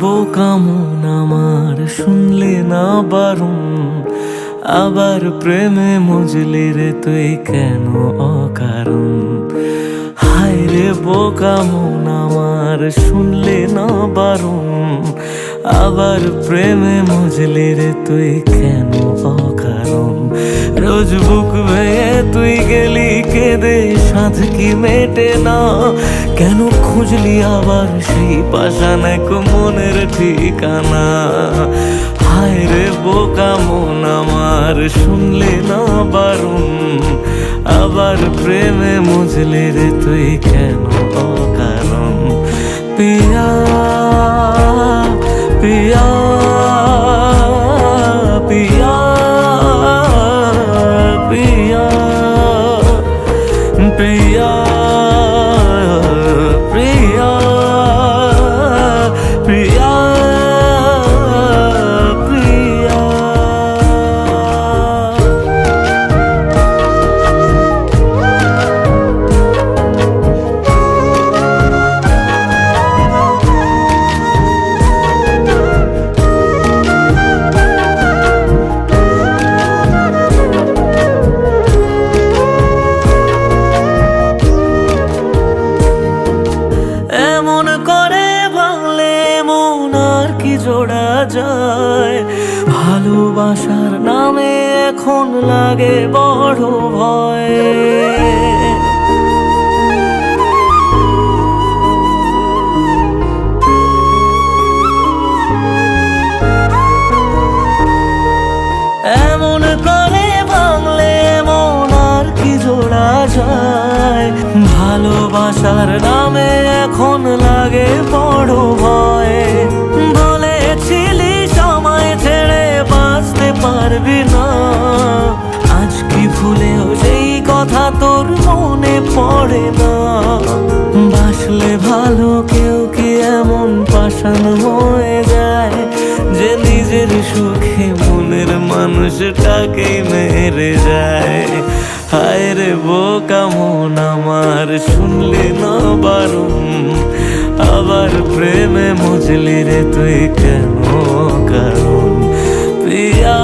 বোকা মন আমার শুনলে না বারণ, আবার প্রেমে মজলি রে তুই কেন অকারণ। হায় রে বোকা মন আমার শুনলে না বারণ, আবার প্রেমে মজলি রে তুই কেন অকারণ। রোজ বুক ভেঙে তুই গেলি কেঁদে, সাধ কি মেটে না, কেন খুঁজলি আবার সেই পাষাণ এক মনের ঠিকানা। হায় রে বোকা মন আমার শুনলে না বারণ, আবার প্রেমে মজলে রে তুই কেন অকারণ। পিয়া পিয়া পিয়া পিয়া পিয়া প্রিয়া প্রিয়া প্রিয়া। এমন করে ভাঙলে মন আর কি জোড়া যায়, ভালোবাসার নামে এখন লাগে বড় ভয়। এমন করে ভাঙলে মন আর কি জোড়া যায়, ভালোবাসার নামে এখন লাগে বড় ভয়। বলেছিলি সময় ছেড়ে বাঁচতে পারবি না, আজ কি ভুলেও সেই কথা তোর মনে পড়ে না। বাসলে ভালো কেউ কি এমন পাষাণ হয়ে যায়, যে নিজের সুখে মনের মানুষটাকেই মেরে যায়। হায় রে বোকা মন আমার শুনলি না বারণ, আবার প্রেমে মজলি রে তুই কেন কারণ। পিয়া